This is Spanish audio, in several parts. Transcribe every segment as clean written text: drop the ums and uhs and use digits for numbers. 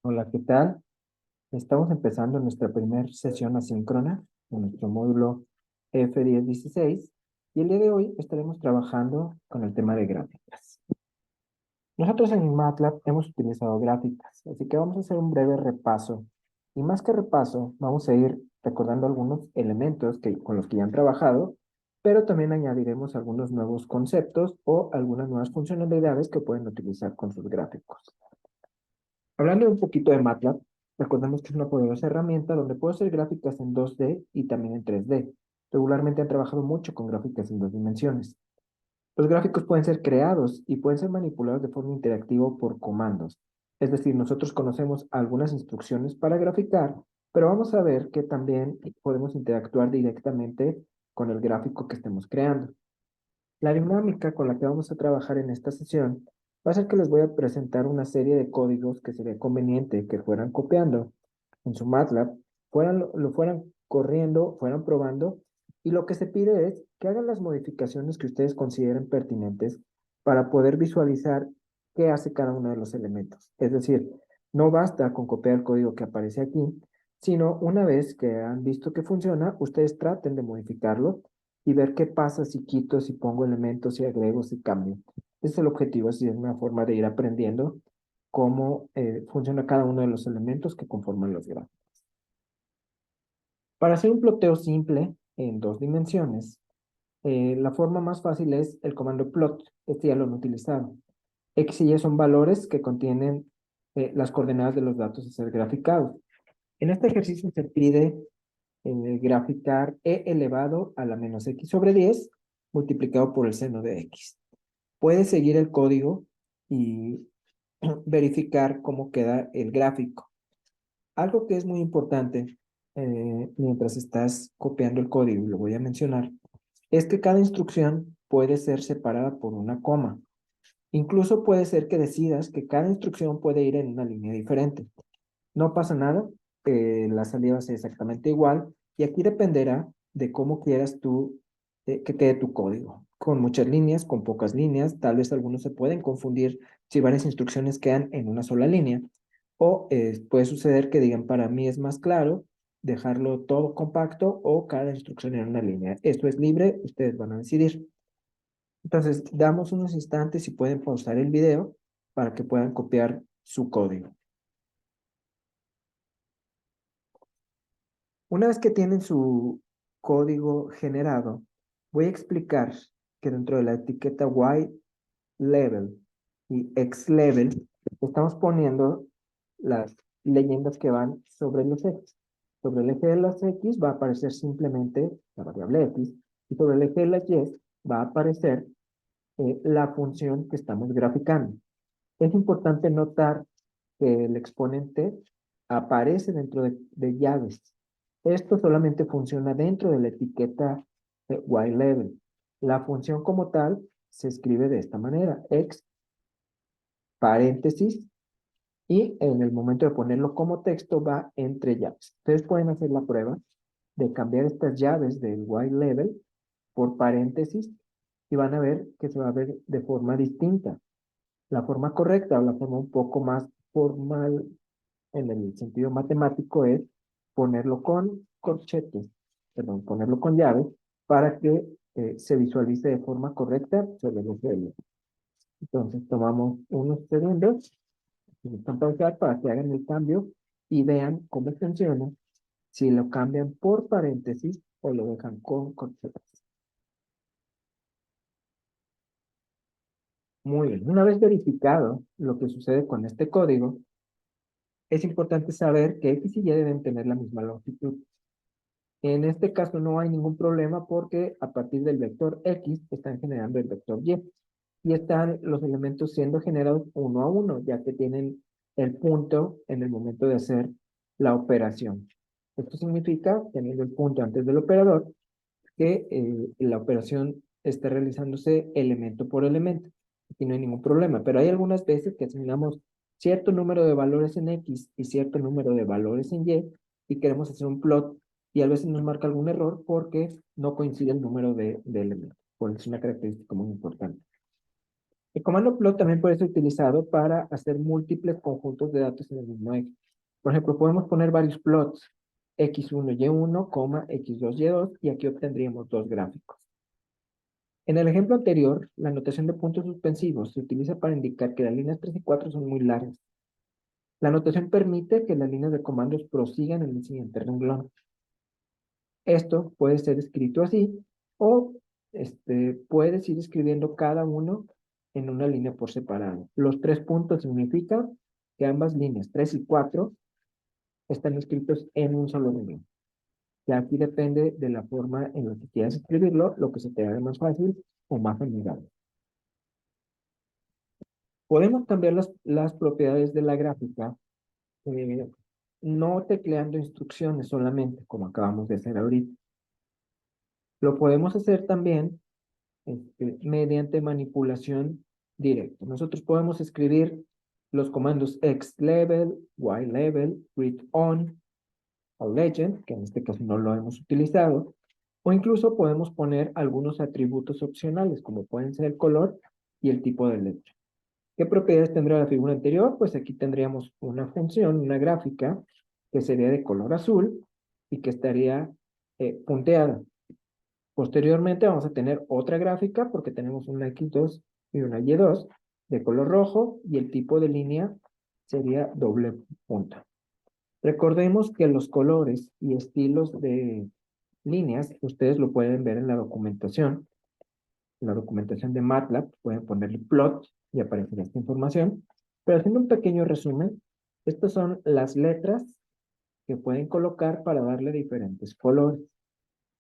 Hola, ¿qué tal? Estamos empezando nuestra primera sesión asíncrona en nuestro módulo F1016 y el día de hoy estaremos trabajando con el tema de gráficas. Nosotros en MATLAB hemos utilizado gráficas, así que vamos a hacer un breve repaso. Y más que repaso, vamos a ir recordando algunos elementos con los que ya han trabajado, pero también añadiremos algunos nuevos conceptos o algunas nuevas funcionalidades que pueden utilizar con sus gráficos. Hablando un poquito de MATLAB, recordemos que es una poderosa herramienta donde puedo hacer gráficas en 2D y también en 3D. Regularmente han trabajado mucho con gráficas en dos dimensiones. Los gráficos pueden ser creados y pueden ser manipulados de forma interactiva por comandos. Es decir, nosotros conocemos algunas instrucciones para graficar, pero vamos a ver que también podemos interactuar directamente con el gráfico que estemos creando. La dinámica con la que vamos a trabajar en esta sesión va a ser que les voy a presentar una serie de códigos que sería conveniente que fueran copiando en su MATLAB, lo fueran corriendo, fueran probando, y lo que se pide es que hagan las modificaciones que ustedes consideren pertinentes para poder visualizar qué hace cada uno de los elementos. Es decir, no basta con copiar el código que aparece aquí, sino una vez que han visto que funciona, ustedes traten de modificarlo y ver qué pasa si quito, si pongo elementos, si agrego, si cambio. Ese es el objetivo, así es una forma de ir aprendiendo cómo funciona cada uno de los elementos que conforman los gráficos. Para hacer un ploteo simple en dos dimensiones, la forma más fácil es el comando plot. Este ya lo han utilizado. X y Y son valores que contienen las coordenadas de los datos a ser graficados. En este ejercicio se pide graficar e elevado a la menos x sobre 10 multiplicado por el seno de x. Puedes seguir el código y verificar cómo queda el gráfico. Algo que es muy importante mientras estás copiando el código, y lo voy a mencionar, es que cada instrucción puede ser separada por una coma. Incluso puede ser que decidas que cada instrucción puede ir en una línea diferente. No pasa nada, la salida va a ser exactamente igual y aquí dependerá de cómo quieras tú que quede tu código. Con muchas líneas, con pocas líneas, tal vez algunos se pueden confundir si varias instrucciones quedan en una sola línea. O puede suceder que digan, para mí es más claro dejarlo todo compacto o cada instrucción en una línea. Esto es libre, ustedes van a decidir. Entonces, damos unos instantes y pueden pausar el video para que puedan copiar su código. Una vez que tienen su código generado, voy a explicar que dentro de la etiqueta Y-Level y X-Level estamos poniendo las leyendas que van sobre los X. Sobre el eje de las X va a aparecer simplemente la variable X y sobre el eje de las Y va a aparecer la función que estamos graficando. Es importante notar que el exponente aparece dentro de llaves. Esto solamente funciona dentro de la etiqueta YLevel. La función como tal se escribe de esta manera, x paréntesis, y en el momento de ponerlo como texto va entre llaves. Ustedes pueden hacer la prueba de cambiar estas llaves del YLevel por paréntesis y van a ver que se va a ver de forma distinta. La forma correcta o la forma un poco más formal en el sentido matemático es ponerlo con corchetes, perdón, ponerlo con llaves para que se visualice de forma correcta sobre los dedos. Entonces tomamos unos segundos y están pausar para que hagan el cambio y vean cómo funciona si lo cambian por paréntesis o lo dejan con corchetes. Muy bien, una vez verificado lo que sucede con este código, es importante saber que X y Y deben tener la misma longitud. En este caso no hay ningún problema porque a partir del vector X están generando el vector Y y están los elementos siendo generados uno a uno, ya que tienen el punto en el momento de hacer la operación. Esto significa, teniendo el punto antes del operador, que la operación está realizándose elemento por elemento. Aquí no hay ningún problema, pero hay algunas veces que asignamos cierto número de valores en X y cierto número de valores en Y y queremos hacer un plot y a veces nos marca algún error porque no coincide el número de elementos. Por eso es una característica muy importante. El comando plot también puede ser utilizado para hacer múltiples conjuntos de datos en el mismo eje. Por ejemplo, podemos poner varios plots, x1, y1, x2, y2, y aquí obtendríamos dos gráficos. En el ejemplo anterior, la notación de puntos suspensivos se utiliza para indicar que las líneas 3 y 4 son muy largas. La notación permite que las líneas de comandos prosigan en el siguiente renglón. Esto puede ser escrito así o puedes ir escribiendo cada uno en una línea por separado. Los 3 puntos significan que ambas líneas, 3 y 4, están escritos en un solo renglón. Y aquí depende de la forma en la que quieras escribirlo, lo que se te haga más fácil o más amigable. Podemos cambiar las propiedades de la gráfica, eh, no tecleando instrucciones solamente, como acabamos de hacer ahorita. Lo podemos hacer también mediante manipulación directa. Nosotros podemos escribir los comandos xLevel, yLevel, readOn o legend, que en este caso no lo hemos utilizado, o incluso podemos poner algunos atributos opcionales, como pueden ser el color y el tipo de letra. ¿Qué propiedades tendrá la figura anterior? Pues aquí tendríamos una función, una gráfica, que sería de color azul y que estaría punteada. Posteriormente vamos a tener otra gráfica porque tenemos una X2 y una Y2 de color rojo y el tipo de línea sería doble punta. Recordemos que los colores y estilos de líneas, ustedes lo pueden ver en la documentación. En la documentación de MATLAB pueden ponerle plot y aparecerá esta información. Pero haciendo un pequeño resumen, estas son las letras que pueden colocar para darle diferentes colores.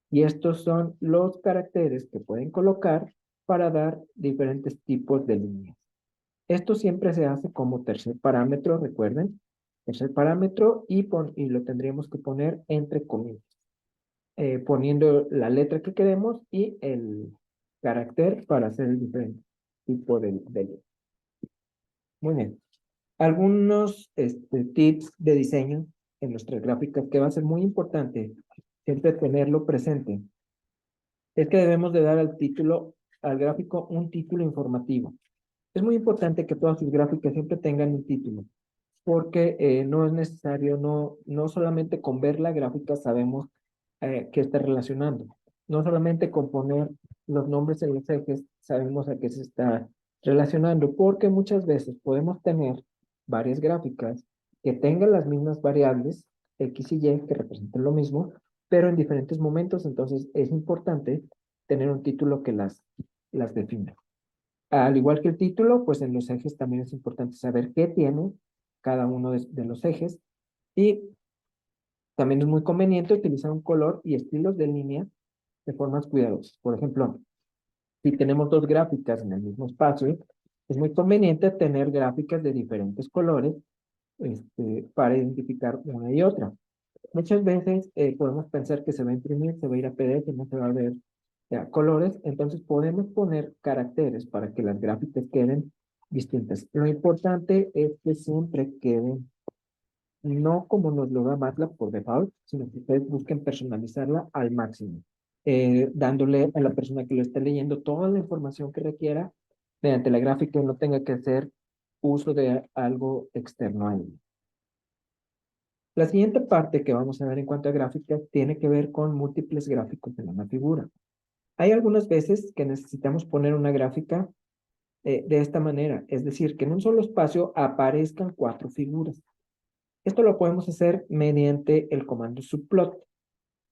Y estos son los caracteres que pueden colocar para dar diferentes tipos de líneas. Esto siempre se hace como tercer parámetro, recuerden, tercer parámetro y lo tendríamos que poner entre comillas, poniendo la letra que queremos y el carácter para hacer el diferente tipo de línea. Muy bien. Algunos tips de diseño en nuestras gráficas que va a ser muy importante siempre tenerlo presente es que debemos de dar al título, al gráfico, un título informativo. Es muy importante que todas sus gráficas siempre tengan un título, porque no es necesario, no solamente con ver la gráfica sabemos qué está relacionando. No solamente con poner los nombres en los ejes sabemos a qué se está relacionando, porque muchas veces podemos tener varias gráficas que tengan las mismas variables, X y Y, que representen lo mismo, pero en diferentes momentos, entonces es importante tener un título que las defina. Al igual que el título, pues en los ejes también es importante saber qué tiene cada uno de los ejes y también es muy conveniente utilizar un color y estilos de línea de formas cuidadosas. Por ejemplo, si tenemos dos gráficas en el mismo espacio, es muy conveniente tener gráficas de diferentes colores para identificar una y otra. Muchas veces podemos pensar que se va a imprimir, se va a ir a PDF, no se va a ver colores, entonces podemos poner caracteres para que las gráficas queden distintas. Lo importante es que siempre queden, no como nos lo da MATLAB por default, sino que ustedes busquen personalizarla al máximo, dándole a la persona que lo esté leyendo toda la información que requiera mediante la gráfica y no tenga que hacer uso de algo externo a ella. La siguiente parte que vamos a ver en cuanto a gráficas tiene que ver con múltiples gráficos en una figura. Hay algunas veces que necesitamos poner una gráfica de esta manera, es decir, que en un solo espacio aparezcan 4 figuras. Esto lo podemos hacer mediante el comando subplot.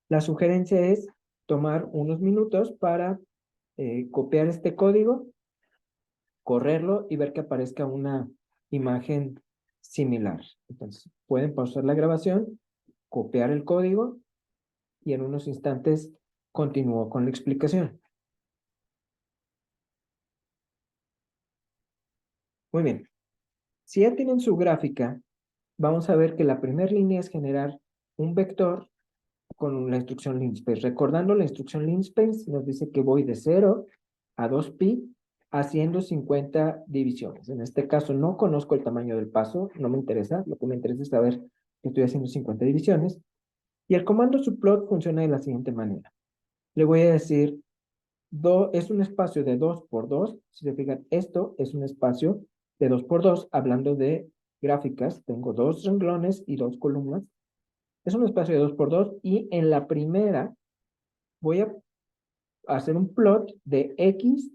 La sugerencia es tomar unos minutos para copiar este código, correrlo y ver que aparezca una imagen similar. Entonces, pueden pausar la grabación, copiar el código y en unos instantes continúo con la explicación. Muy bien. Si ya tienen su gráfica, vamos a ver que la primera línea es generar un vector con la instrucción linspace. Recordando la instrucción linspace, nos dice que voy de 0 a 2pi haciendo 50 divisiones. En este caso no conozco el tamaño del paso, no me interesa. Lo que me interesa es saber que estoy haciendo 50 divisiones. Y el comando subplot funciona de la siguiente manera. Le voy a decir es un espacio de 2 por 2. Si se fijan, esto es un espacio de 2 por 2. Hablando de gráficas, tengo dos renglones y dos columnas. Es un espacio de 2 por 2 y en la primera voy a hacer un plot de X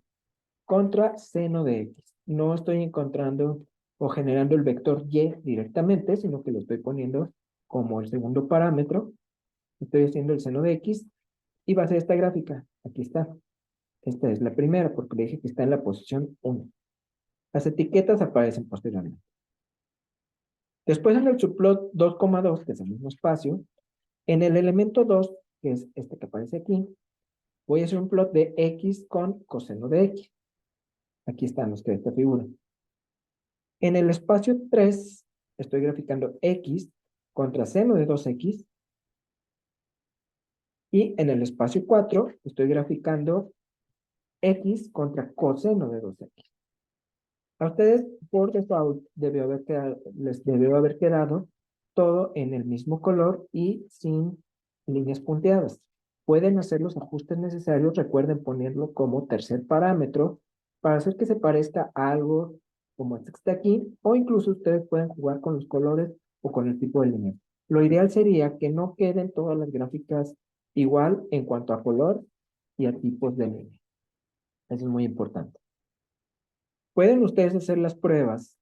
contra seno de X. No estoy encontrando o generando el vector Y directamente, sino que lo estoy poniendo como el segundo parámetro. Estoy haciendo el seno de X y va a ser esta gráfica. Aquí está. Esta es la primera porque le dije que está en la posición 1. Las etiquetas aparecen posteriormente. Después en el subplot 2,2, que es el mismo espacio, en el elemento 2, que es este que aparece aquí, voy a hacer un plot de X con coseno de X. Aquí están los que de esta figura. En el espacio 3, estoy graficando X contra seno de 2X. Y en el espacio 4, estoy graficando X contra coseno de 2X. A ustedes, por default, les debió haber quedado todo en el mismo color y sin líneas punteadas. Pueden hacer los ajustes necesarios, recuerden ponerlo como tercer parámetro para hacer que se parezca a algo como este que está aquí, o incluso ustedes pueden jugar con los colores o con el tipo de línea. Lo ideal sería que no queden todas las gráficas igual en cuanto a color y a tipos de línea. Eso es muy importante. Pueden ustedes hacer las pruebas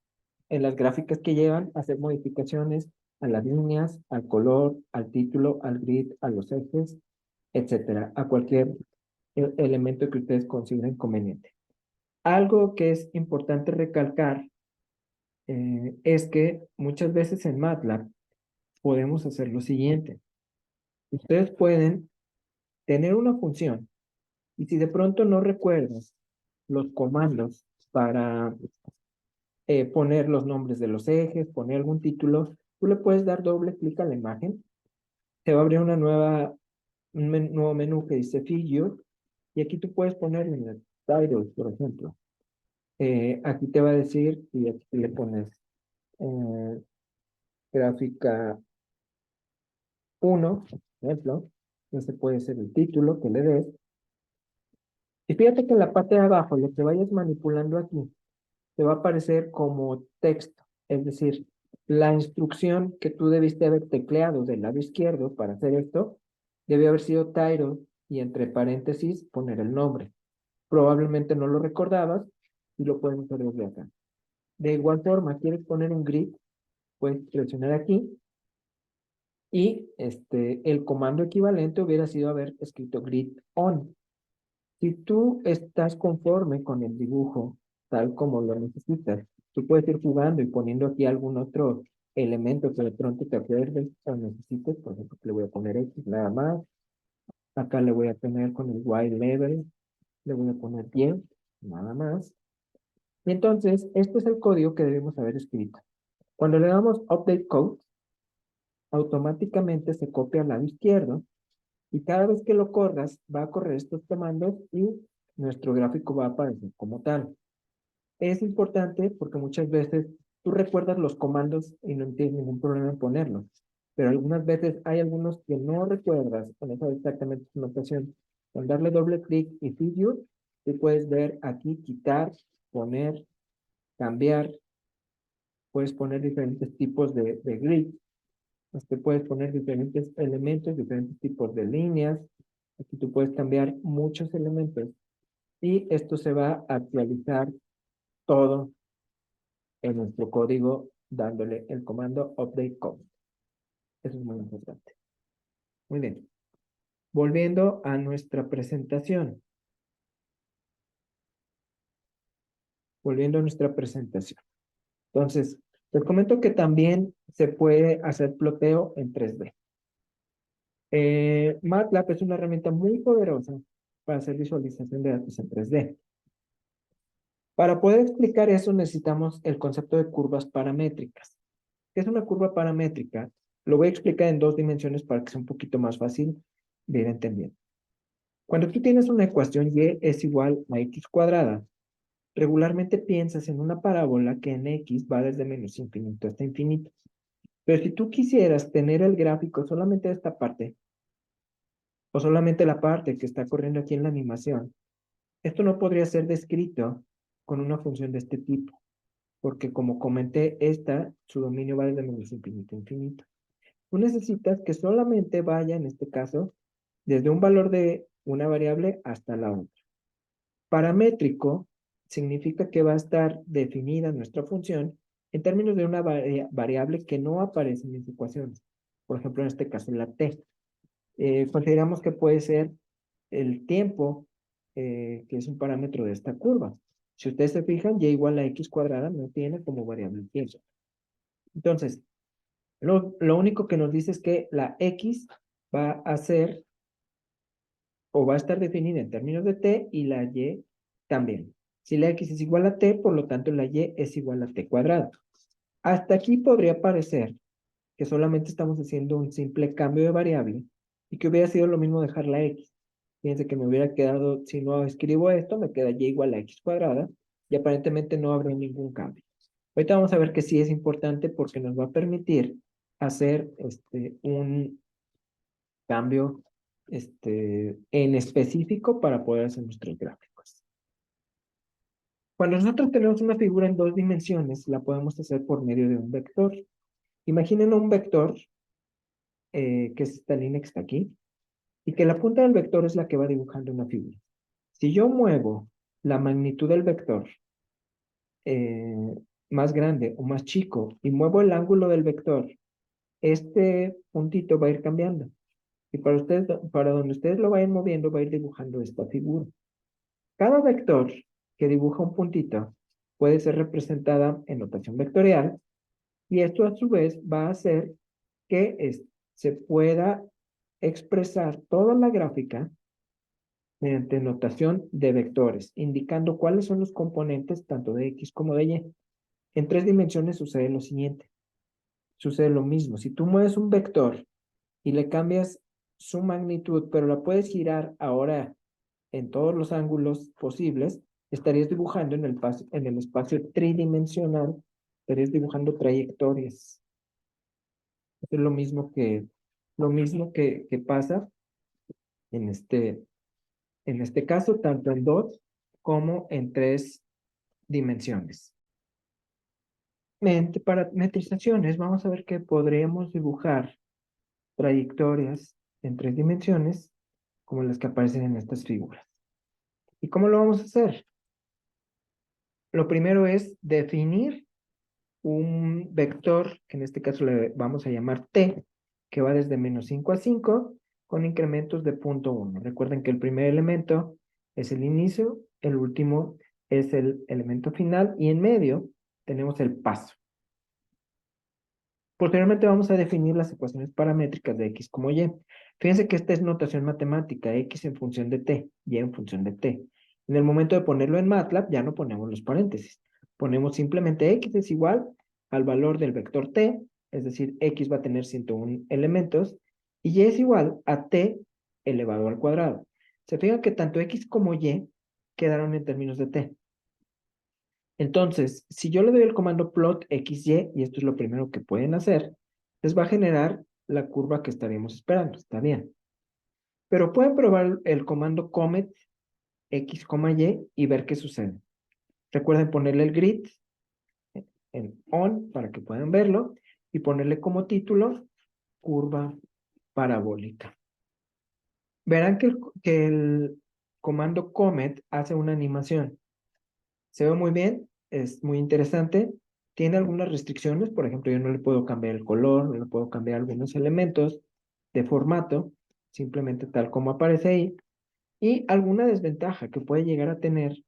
en las gráficas que llevan, hacer modificaciones a las líneas, al color, al título, al grid, a los ejes, etcétera, a cualquier elemento que ustedes consideren conveniente. Algo que es importante recalcar es que muchas veces en MATLAB podemos hacer lo siguiente. Ustedes pueden tener una función y si de pronto no recuerdas los comandos para poner los nombres de los ejes, poner algún título, tú le puedes dar doble clic a la imagen, te va a abrir un nuevo menú que dice Figure, y aquí tú puedes poner en el title, por ejemplo. Aquí te va a decir, y aquí le pones eh, gráfica 1, por ejemplo, ese puede ser el título que le des. Y fíjate que en la parte de abajo, lo que vayas manipulando aquí, te va a aparecer como texto. Es decir, la instrucción que tú debiste haber tecleado del lado izquierdo para hacer esto, debe haber sido title y entre paréntesis poner el nombre. Probablemente no lo recordabas y lo puedes hacer desde acá. De igual forma, quieres poner un grid, puedes presionar aquí y el comando equivalente hubiera sido haber escrito grid on. Si tú estás conforme con el dibujo tal como lo necesitas, tú puedes ir jugando y poniendo aquí algún otro elemento que de pronto te acuerdes o necesites. Por ejemplo, le voy a poner X nada más. Acá le voy a tener con el Y level, le voy a poner 10, nada más. Y entonces, este es el código que debemos haber escrito. Cuando le damos Update Code, automáticamente se copia al lado izquierdo y cada vez que lo corras, va a correr estos comandos y nuestro gráfico va a aparecer como tal. Es importante porque muchas veces tú recuerdas los comandos y no tienes ningún problema en ponerlos, pero algunas veces hay algunos que no recuerdas, con eso exactamente su notación. Con darle doble clic y Figure, tú puedes ver aquí quitar, poner, cambiar, puedes poner diferentes tipos de grid, puedes poner diferentes elementos, diferentes tipos de líneas, aquí tú puedes cambiar muchos elementos y esto se va a actualizar todo en nuestro código dándole el comando update code. Eso es muy importante. Muy bien. Volviendo a nuestra presentación. Volviendo a nuestra presentación. Entonces, les comento que también se puede hacer ploteo en 3D. MATLAB es una herramienta muy poderosa para hacer visualización de datos en 3D. Para poder explicar eso necesitamos el concepto de curvas paramétricas. ¿Qué es una curva paramétrica? Lo voy a explicar en dos dimensiones para que sea un poquito más fácil de ir entendiendo. Cuando tú tienes una ecuación y es igual a x cuadrada, regularmente piensas en una parábola que en x va desde menos infinito hasta infinito. Pero si tú quisieras tener el gráfico solamente de esta parte, o solamente la parte que está corriendo aquí en la animación, Esto no podría ser descrito con una función de este tipo, porque como comenté, su dominio va desde menos infinito a infinito. Tú necesitas que solamente vaya, en este caso, desde un valor de una variable hasta la otra. Paramétrico significa que va a estar definida nuestra función en términos de una variable que no aparece en mis ecuaciones. Por ejemplo, en este caso, la t. Consideramos que puede ser el tiempo, que es un parámetro de esta curva. Si ustedes se fijan, y igual a x cuadrada no tiene como variable el tiempo. Entonces, lo único que nos dice es que la x va a ser o va a estar definida en términos de t y la y también. Si la x es igual a t, por lo tanto la y es igual a t cuadrado. Hasta aquí podría parecer que solamente estamos haciendo un simple cambio de variable y que hubiera sido lo mismo dejar la x. Fíjense que me hubiera quedado, si no escribo esto, me queda y igual a x cuadrada y aparentemente no habrá ningún cambio. Ahorita vamos a ver que sí es importante porque nos va a permitir hacer un cambio en específico para poder hacer nuestros gráficos. Cuando nosotros tenemos una figura en 2 dimensiones, la podemos hacer por medio de un vector. Imaginen un vector, que es esta línea que está aquí, y que la punta del vector es la que va dibujando una figura. Si yo muevo la magnitud del vector eh, más grande o más chico y muevo el ángulo del vector, este puntito va a ir cambiando. Y para donde ustedes lo vayan moviendo, va a ir dibujando esta figura. Cada vector que dibuja un puntito puede ser representada en notación vectorial y esto a su vez va a hacer que se pueda expresar toda la gráfica mediante notación de vectores, indicando cuáles son los componentes tanto de X como de Y. En 3 dimensiones sucede lo siguiente. Sucede lo mismo. Si tú mueves un vector y le cambias su magnitud, pero la puedes girar ahora en todos los ángulos posibles, estarías dibujando en el espacio tridimensional, estarías dibujando trayectorias. Es lo mismo que pasa en este caso, tanto en 2 como en 3 dimensiones. Mediante parametrizaciones, vamos a ver que podremos dibujar trayectorias en 3 dimensiones, como las que aparecen en estas figuras. ¿Y cómo lo vamos a hacer? Lo primero es definir un vector, que en este caso le vamos a llamar t, que va desde -5 a 5, con incrementos de 0.1. Recuerden que el primer elemento es el inicio, el último es el elemento final, y en medio tenemos el paso. Posteriormente vamos a definir las ecuaciones paramétricas de x como y. Fíjense que esta es notación matemática, x en función de t, y en función de t. En el momento de ponerlo en MATLAB ya no ponemos los paréntesis. Ponemos simplemente x es igual al valor del vector t, es decir, x va a tener 101 elementos, y es igual a t elevado al cuadrado. Se fijan que tanto x como y quedaron en términos de t. Entonces, si yo le doy el comando plot XY, y esto es lo primero que pueden hacer, les va a generar la curva que estaríamos esperando. Está bien. Pero pueden probar el comando comet X, Y ver qué sucede. Recuerden ponerle el grid en on para que puedan verlo y ponerle como título curva parabólica. Verán que el comando comet hace una animación. Se ve muy bien, es muy interesante. Tiene algunas restricciones, por ejemplo, yo no le puedo cambiar el color, no le puedo cambiar algunos elementos de formato, simplemente tal como aparece ahí. Y alguna desventaja que puede llegar a tener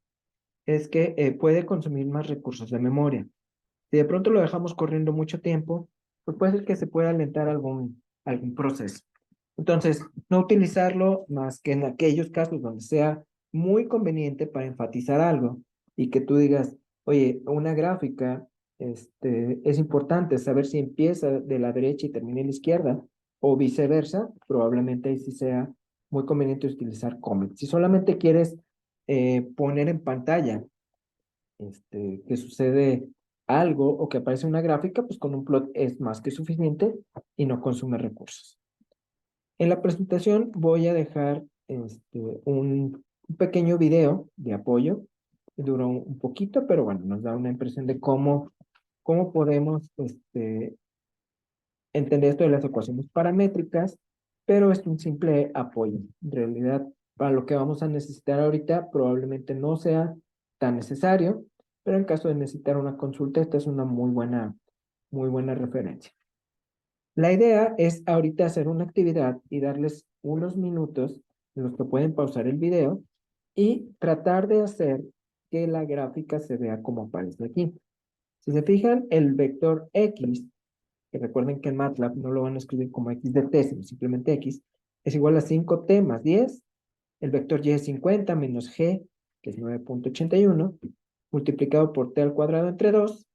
es que puede consumir más recursos de memoria. Si de pronto lo dejamos corriendo mucho tiempo, pues puede ser que se pueda alentar algún proceso. Entonces, no utilizarlo más que en aquellos casos donde sea muy conveniente para enfatizar algo y que tú digas, oye, una gráfica, es importante saber si empieza de la derecha y termina en la izquierda o viceversa, probablemente ahí sí sea muy conveniente utilizar comet. Si solamente quieres poner en pantalla que sucede algo o que aparece una gráfica, pues con un plot es más que suficiente y no consume recursos. En la presentación voy a dejar un pequeño video de apoyo. Duró un poquito, pero bueno, nos da una impresión de cómo podemos entender esto de las ecuaciones paramétricas, pero es un simple apoyo. En realidad, para lo que vamos a necesitar ahorita, probablemente no sea tan necesario, pero en caso de necesitar una consulta, esta es una muy buena referencia. La idea es ahorita hacer una actividad y darles unos minutos en los que pueden pausar el video y tratar de hacer que la gráfica se vea como aparece aquí. Si se fijan, el vector X, que recuerden que en MATLAB no lo van a escribir como X de T, sino simplemente X, es igual a 5T más 10. El vector Y es 50 menos G, que es 9.81, multiplicado por T al cuadrado entre 2.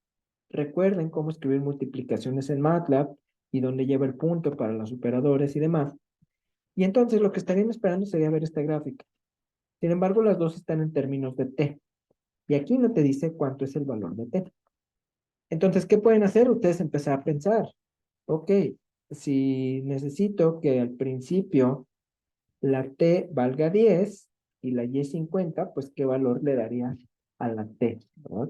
Recuerden cómo escribir multiplicaciones en MATLAB y dónde lleva el punto para los operadores y demás. Y entonces lo que estarían esperando sería ver esta gráfica. Sin embargo, las dos están en términos de T. Y aquí no te dice cuánto es el valor de T. Entonces, ¿qué pueden hacer? Ustedes empezar a pensar. Ok, si necesito que al principio la T valga 10 y la Y 50, pues ¿qué valor le daría a la T? ¿Verdad?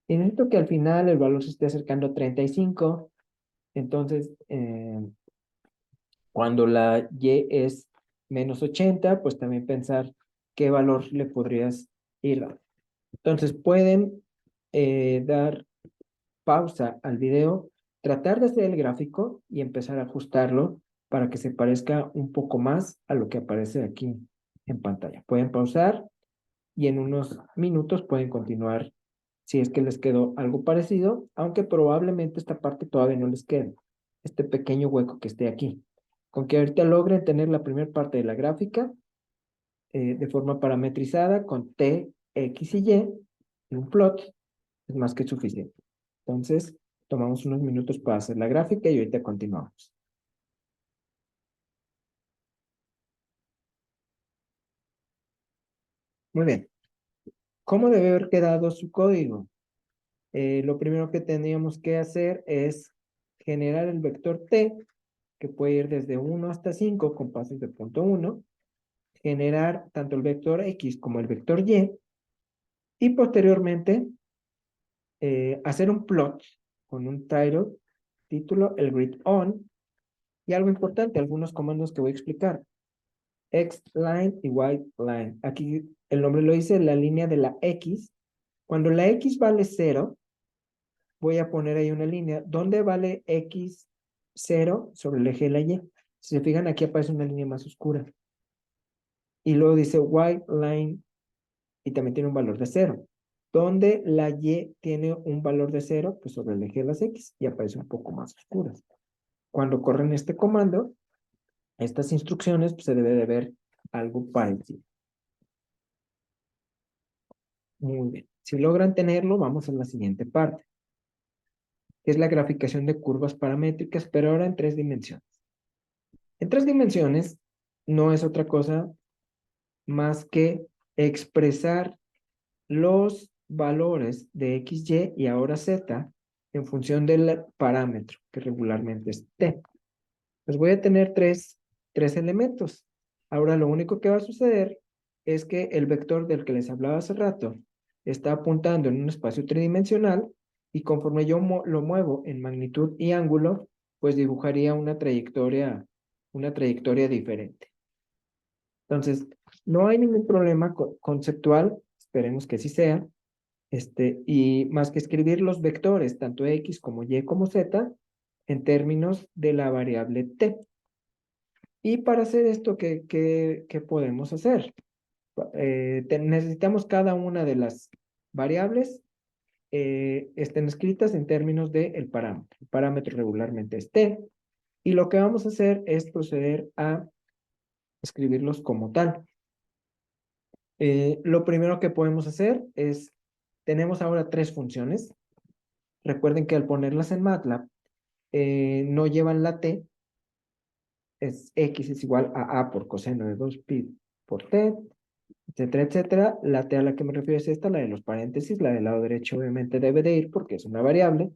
Y necesito que al final el valor se esté acercando a 35. Entonces, cuando la Y es menos 80, pues también pensar qué valor le podrías ir dando. Entonces, pueden dar pausa al video, tratar de hacer el gráfico y empezar a ajustarlo para que se parezca un poco más a lo que aparece aquí en pantalla. Pueden pausar y en unos minutos pueden continuar si es que les quedó algo parecido, aunque probablemente esta parte todavía no les quede, este pequeño hueco que esté aquí. Con que ahorita logren tener la primera parte de la gráfica de forma parametrizada con T, X y un plot, es más que suficiente. Entonces, tomamos unos minutos para hacer la gráfica y ahorita continuamos. Muy bien. ¿Cómo debe haber quedado su código? Lo primero que tendríamos que hacer es generar el vector T, que puede ir desde 1 hasta 5 con pasos de punto 1, generar tanto el vector X como el vector y posteriormente hacer un plot con un título, el grid on, y algo importante, algunos comandos que voy a explicar. X line y Y line. Aquí el nombre lo dice, la línea de la X. Cuando la X vale 0, voy a poner ahí una línea. ¿Dónde vale X 0 sobre el eje de la Y? Si se fijan, aquí aparece una línea más oscura. Y luego dice Y line y también tiene un valor de 0. ¿Dónde la Y tiene un valor de 0? Pues sobre el eje de las X y aparece un poco más oscura. Cuando corren este comando, estas instrucciones, pues se debe de ver algo parecido. Muy bien. Si logran tenerlo, vamos a la siguiente parte, que es la graficación de curvas paramétricas, pero ahora en 3 dimensiones. En 3 dimensiones no es otra cosa más que expresar los valores de x, y ahora z en función del parámetro, que regularmente es t. Pues voy a tener tres elementos. Ahora lo único que va a suceder es que el vector del que les hablaba hace rato está apuntando en un espacio tridimensional y conforme yo lo muevo en magnitud y ángulo, pues dibujaría una trayectoria diferente. Entonces, no hay ningún problema conceptual, esperemos que sí sea, y más que escribir los vectores, tanto X como Y como Z, en términos de la variable T. Y para hacer esto, ¿qué podemos hacer? Necesitamos cada una de las variables estén escritas en términos del parámetro. El parámetro regularmente es t. Y lo que vamos a hacer es proceder a escribirlos como tal. Lo primero que podemos hacer es, tenemos ahora 3 funciones. Recuerden que al ponerlas en MATLAB, no llevan la t, es x es igual a por coseno de 2pi por t, etcétera, etcétera. La t a la que me refiero es esta, la de los paréntesis, la del lado derecho obviamente debe de ir porque es una variable.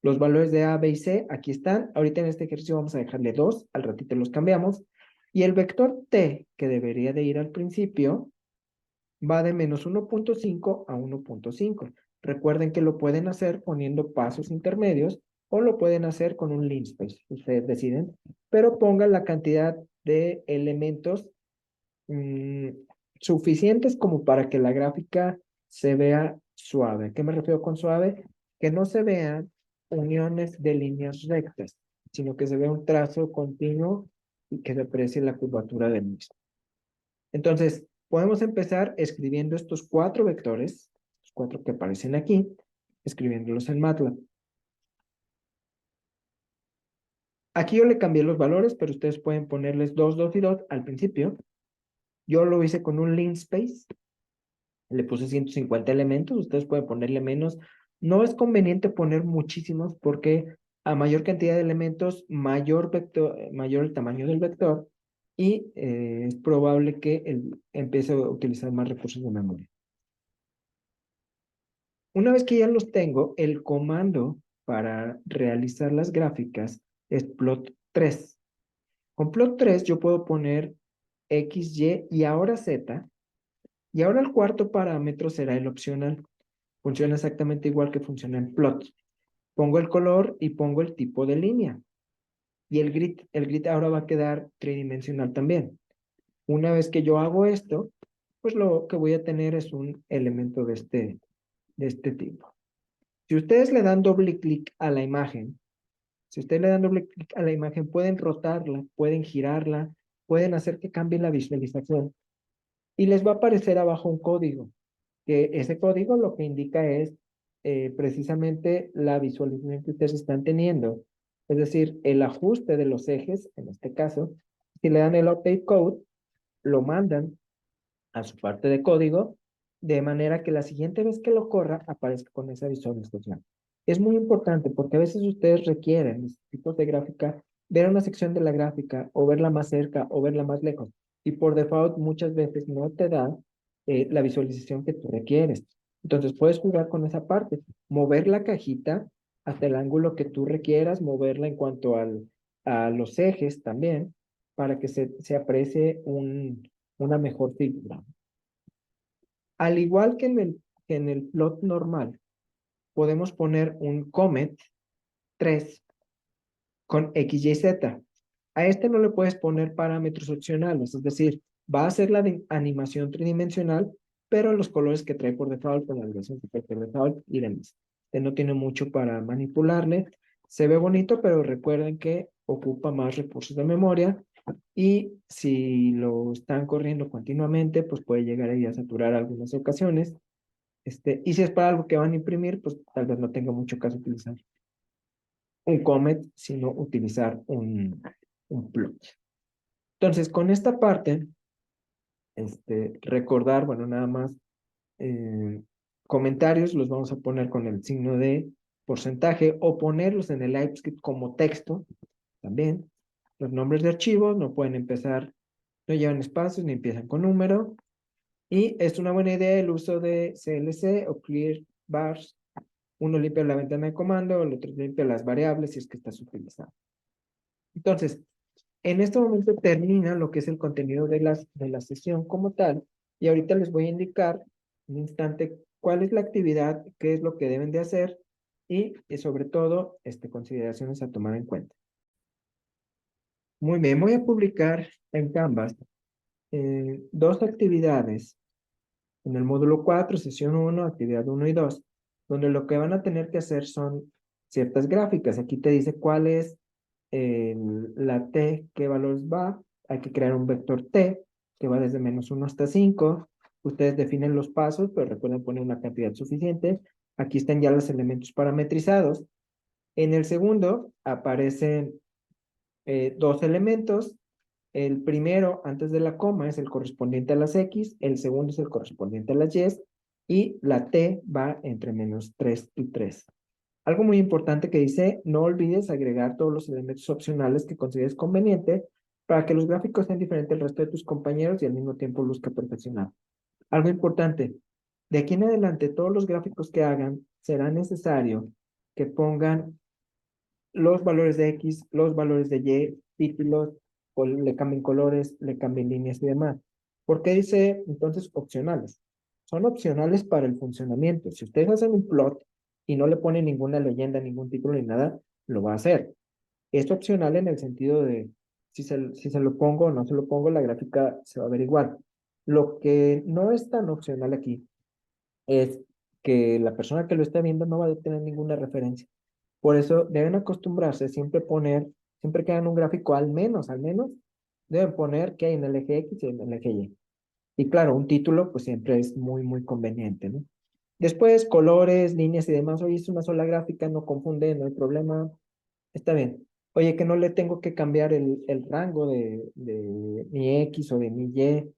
Los valores de a, b y c aquí están. Ahorita en este ejercicio vamos a dejarle 2, al ratito los cambiamos. Y el vector t, que debería de ir al principio, va de menos 1.5 a 1.5. Recuerden que lo pueden hacer poniendo pasos intermedios o lo pueden hacer con un linspace, ustedes deciden, pero pongan la cantidad de elementos mm, suficientes como para que la gráfica se vea suave. ¿A qué me refiero con suave? Que no se vean uniones de líneas rectas, sino que se vea un trazo continuo y que se aprecie la curvatura del mismo. Entonces, podemos empezar escribiendo estos 4 vectores, los 4 que aparecen aquí, escribiéndolos en MATLAB. Aquí yo le cambié los valores, pero ustedes pueden ponerles 2, 2 y 2 al principio. Yo lo hice con un linspace, le puse 150 elementos, ustedes pueden ponerle menos. No es conveniente poner muchísimos porque a mayor cantidad de elementos, mayor el tamaño del vector y es probable que empiece a utilizar más recursos de memoria. Una vez que ya los tengo, el comando para realizar las gráficas es plot3. Con plot3 yo puedo poner X, Y ahora Z, y ahora el cuarto parámetro será el opcional. Funciona exactamente igual que funciona en plot. Pongo el color y pongo el tipo de línea. Y el grid ahora va a quedar tridimensional también. Una vez que yo hago esto, pues lo que voy a tener es un elemento de este tipo. Si ustedes le dan doble clic a la imagen, si ustedes le dan doble clic a la imagen, pueden rotarla, pueden girarla, pueden hacer que cambie la visualización. Y les va a aparecer abajo un código, que ese código lo que indica es precisamente la visualización que ustedes están teniendo. Es decir, el ajuste de los ejes, en este caso, si le dan el update code, lo mandan a su parte de código, de manera que la siguiente vez que lo corra aparezca con esa visualización. Es muy importante porque a veces ustedes requieren, los tipos de gráfica, ver una sección de la gráfica o verla más cerca o verla más lejos. Y por default muchas veces no te da la visualización que tú requieres. Entonces puedes jugar con esa parte, mover la cajita hasta el ángulo que tú requieras, moverla en cuanto a los ejes también, para que se aprecie una mejor figura. Al igual que en el plot normal, podemos poner un comet 3 con X, Y, Z. A este no le puedes poner parámetros opcionales, es decir, va a ser la animación tridimensional, pero los colores que trae por default, con la duración que trae por default y demás. Este no tiene mucho para manipularle. Se ve bonito, pero recuerden que ocupa más recursos de memoria y si lo están corriendo continuamente, pues puede llegar ahí a saturar algunas ocasiones. Y si es para algo que van a imprimir, pues tal vez no tenga mucho caso utilizar un comet, sino utilizar un plot. Entonces, con esta parte, recordar, bueno, nada más, comentarios los vamos a poner con el signo de porcentaje o ponerlos en el LiveScript como texto también. Los nombres de archivos no pueden empezar, no llevan espacios ni empiezan con número. Y es una buena idea el uso de CLC o Clear Bars. Uno limpia la ventana de comando, el otro limpia las variables si es que estás utilizando. Entonces, en este momento termina lo que es el contenido de la sesión como tal. Y ahorita les voy a indicar en un instante cuál es la actividad, qué es lo que deben de hacer y sobre todo, consideraciones a tomar en cuenta. Muy bien, voy a publicar en Canvas 2 actividades en el módulo 4, sesión 1, actividad 1 y 2, donde lo que van a tener que hacer son ciertas gráficas. Aquí te dice cuál es la t, qué valores va. Hay que crear un vector t, que va desde -1 hasta 5. Ustedes definen los pasos, pero recuerden poner una cantidad suficiente. Aquí están ya los elementos parametrizados. En el segundo aparecen 2 elementos. El primero, antes de la coma, es el correspondiente a las X, el segundo es el correspondiente a las Y la T va entre -3 y 3. Algo muy importante que dice, no olvides agregar todos los elementos opcionales que consideres conveniente para que los gráficos sean diferentes al resto de tus compañeros y al mismo tiempo luzca perfeccionado. Algo importante, de aquí en adelante todos los gráficos que hagan será necesario que pongan los valores de X, los valores de Y, títulos, o le cambien colores, le cambien líneas y demás. ¿Por qué dice entonces opcionales? son opcionales para el funcionamiento. Si ustedes hacen un plot y no le ponen ninguna leyenda, ningún título ni nada, lo va a hacer. Es opcional en el sentido de si se lo pongo o no se lo pongo, la gráfica se va a ver igual. Lo que no es tan opcional aquí es que la persona que lo está viendo no va a tener ninguna referencia. Por eso deben acostumbrarse siempre poner, siempre que hagan un gráfico, al menos, deben poner que hay en el eje X y en el eje Y. Y claro, un título pues siempre es muy, muy conveniente, ¿no? Después, colores, líneas y demás. Oye, es una sola gráfica, no confunde, no hay problema. Está bien. Oye, que no le tengo que cambiar el rango de mi X o de mi Y.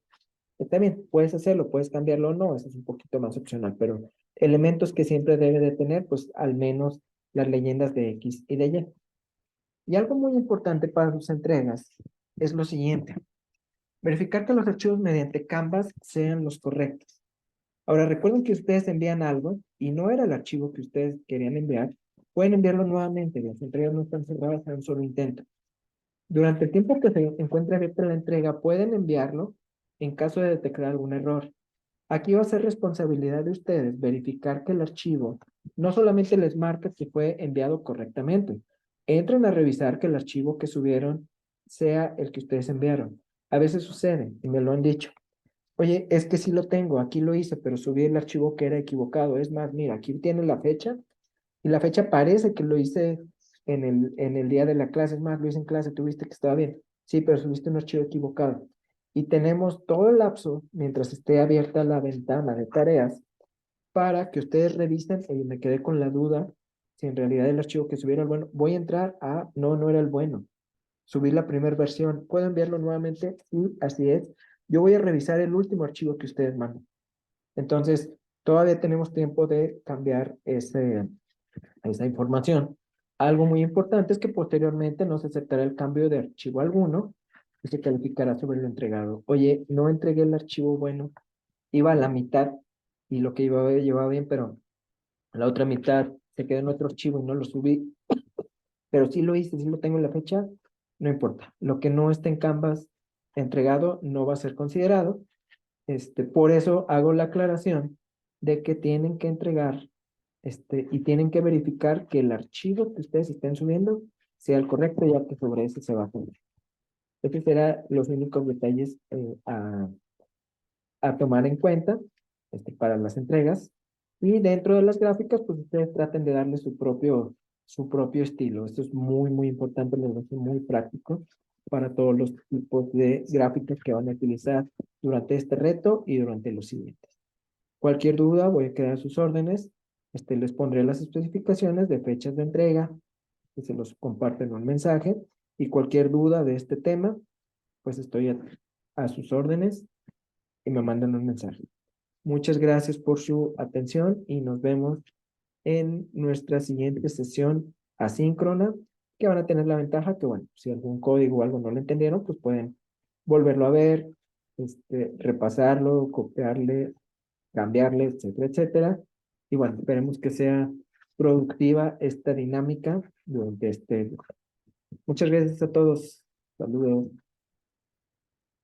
Está bien, puedes hacerlo, puedes cambiarlo o no, eso es un poquito más opcional, pero elementos que siempre debe de tener, pues al menos las leyendas de X y de Y. Y algo muy importante para sus entregas es lo siguiente, verificar que los archivos mediante Canvas sean los correctos. Ahora, recuerden que ustedes envían algo y no era el archivo que ustedes querían enviar, pueden enviarlo nuevamente, las entregas no están cerradas en un solo intento. Durante el tiempo que se encuentre abierta la entrega, pueden enviarlo en caso de detectar algún error. Aquí va a ser responsabilidad de ustedes verificar que el archivo no solamente les marca que fue enviado correctamente, entren a revisar que el archivo que subieron sea el que ustedes enviaron. A veces sucede, y me lo han dicho. Oye, es que sí lo tengo, aquí lo hice, pero subí el archivo que era equivocado. Es más, mira, aquí tiene la fecha y la fecha parece que lo hice en el día de la clase. Es más, lo hice en clase, tuviste que estaba bien. Sí, pero subiste un archivo equivocado. Y tenemos todo el lapso mientras esté abierta la ventana de tareas para que ustedes revisen. Y me quedé con la duda si en realidad el archivo que subiera el bueno. Voy a entrar a, no, no era el bueno. Subí la primera versión. ¿Puedo enviarlo nuevamente? Sí, así es. Yo voy a revisar el último archivo que ustedes mandan. Entonces, todavía tenemos tiempo de cambiar esa información. Algo muy importante es que posteriormente no se aceptará el cambio de archivo alguno y se calificará sobre lo entregado. Oye, no entregué el archivo bueno, iba a la mitad y lo que llevaba bien, pero la otra mitad se quedó en otro archivo y no lo subí, pero sí lo hice, sí lo tengo en la fecha, no importa. Lo que no esté en Canvas entregado no va a ser considerado. Por eso hago la aclaración de que tienen que entregar y tienen que verificar que el archivo que ustedes estén subiendo sea el correcto, ya que sobre ese se va a poner. Estos serán los únicos detalles a tomar en cuenta para las entregas. Y dentro de las gráficas, pues ustedes traten de darle su propio estilo. Esto es muy, muy importante, les va a ser muy práctico para todos los tipos de gráficas que van a utilizar durante este reto y durante los siguientes. Cualquier duda, voy a quedar a sus órdenes. Les pondré las especificaciones de fechas de entrega, que se los comparten en un mensaje. Y cualquier duda de este tema, pues estoy a sus órdenes y me mandan un mensaje. Muchas gracias por su atención y nos vemos en nuestra siguiente sesión asíncrona, que van a tener la ventaja que, bueno, si algún código o algo no lo entendieron, pues pueden volverlo a ver, repasarlo, copiarle, cambiarle, etcétera, etcétera. Y bueno, esperemos que sea productiva esta dinámica durante este. Muchas gracias a todos. Saludos.